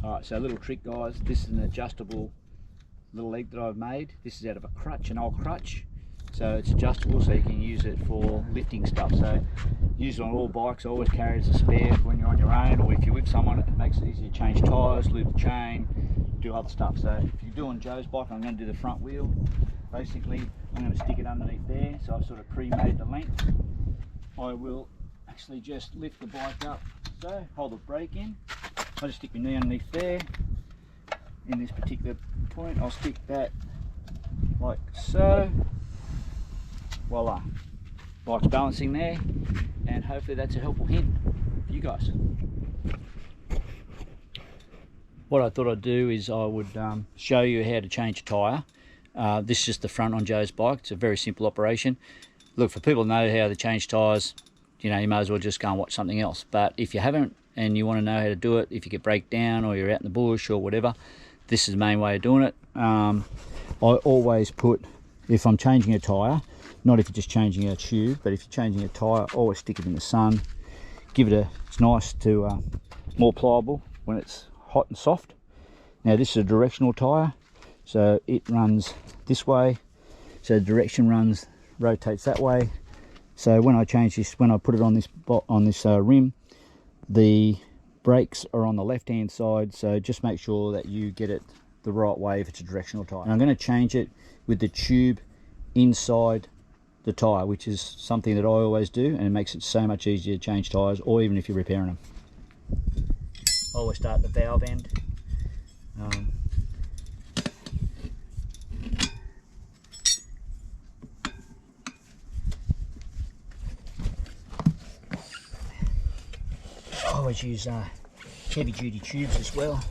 Alright, so a little trick guys, this is an adjustable little leg that I've made. This is out of a crutch, an old crutch. So it's adjustable, so you can use it for lifting stuff. So use it on all bikes. I always carry it as a spare when you're on your own, or if you're with someone, it makes it easy to change tyres, lube the chain, do other stuff. So if you're doing Joe's bike, I'm going to do the front wheel. Basically, I'm going to stick it underneath there, so I've sort of pre-made the length. I will actually just lift the bike up, so hold the brake in. I just stick my knee underneath there. In this particular point, I'll stick that like so. Voila, bike's balancing there, and hopefully that's a helpful hint for you guys. What I thought I'd do is I would show you how to change a tyre. This is just the front on Joe's bike. It's a very simple operation. Look, for people to know how to change tyres, you know, you may as well just go and watch something else. But if you haven't and you want to know how to do it, if you get break down or you're out in the bush or whatever, this is the main way of doing it. I always put, if I'm changing a tyre, not if you're just changing a tube, but if you're changing a tyre, always stick it in the sun. Give it it's nice to, more pliable when it's hot and soft. Now this is a directional tyre, so it runs this way. So the direction rotates that way. So when I change this, when I put it on this rim, the brakes are on the left hand side, so just make sure that you get it the right way if it's a directional tyre. And I'm going to change it with the tube inside the tyre, which is something that I always do, and it makes it so much easier to change tyres, or even if you're repairing them. I always start at the valve end. I always use heavy duty tubes as well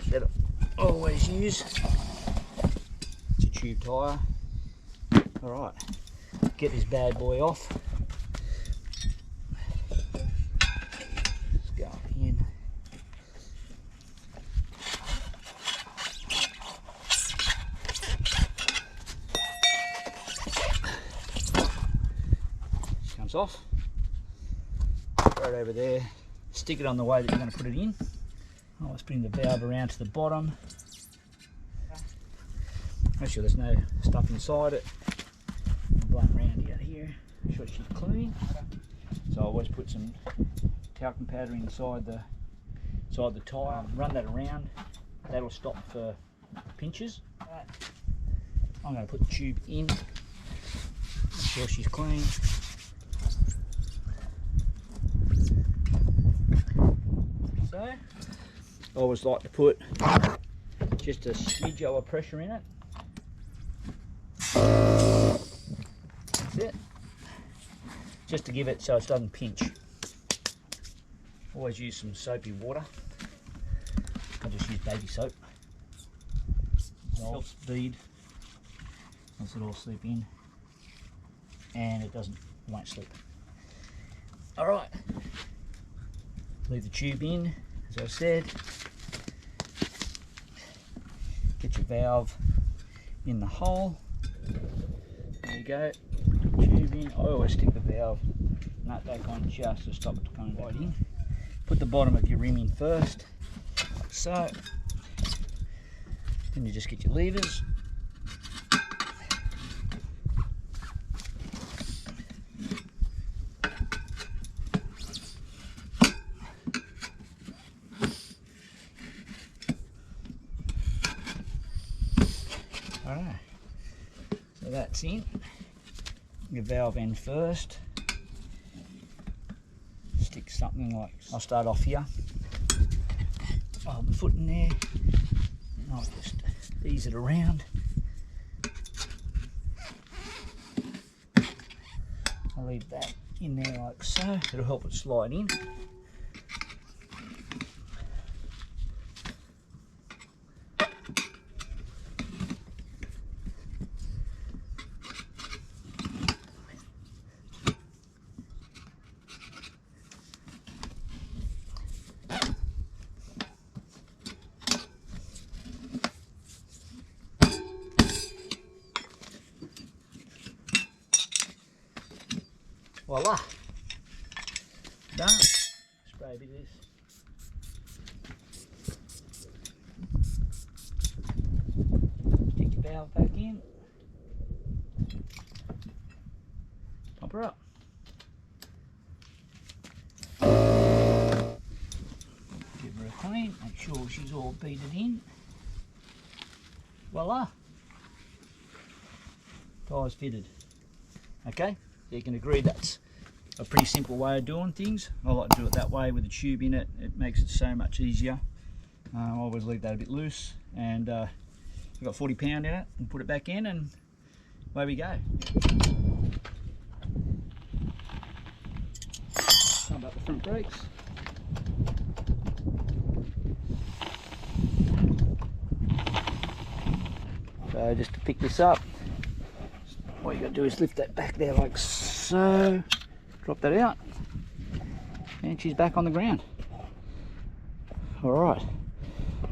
that I always use. It's a tube tyre. Alright, get this bad boy off. Let's go up in. Comes off. Right over there. Stick it on the way that you're going to put it in. I'll just bring the valve around to the bottom. Make sure there's no stuff inside it. Blunt around out here. Make sure she's clean. So I always put some talcum powder inside the tyre. Run that around. That'll stop for pinches. I'm going to put the tube in. Make sure she's clean. So I always like to put just a smidge of pressure in it. That's it. Just to give it so it doesn't pinch. Always use some soapy water. I just use baby soap. It helps bead. Lets it all slip in, and it won't slip. All right. Leave the tube in, as I said. Get your valve in the hole. There you go. Tube in. I always stick the valve nut back on just to stop it coming right in. Put the bottom of your rim in first, like so. Then you just get your levers. Alright, so that's in. Your valve end first. Stick something like, I'll start off here. I'll hold my foot in there, and I'll just ease it around. I'll leave that in there like so. It'll help it slide in. Voila, done. Spray a bit of this. in. Pump her up. Give her a clean, make sure she's all beaded in. Voila. Tyres fitted. Okay, so you can agree that's a pretty simple way of doing things. I like to do it that way with the tube in it. It makes it so much easier. I always leave that a bit loose, and I've got 40 pound in it, and put it back in, and away we go. Pump up the front brakes. So just to pick this up, what you got to do is lift that back there like so, drop that out, and she's back on the ground. All right,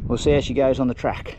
we'll see how she goes on the track.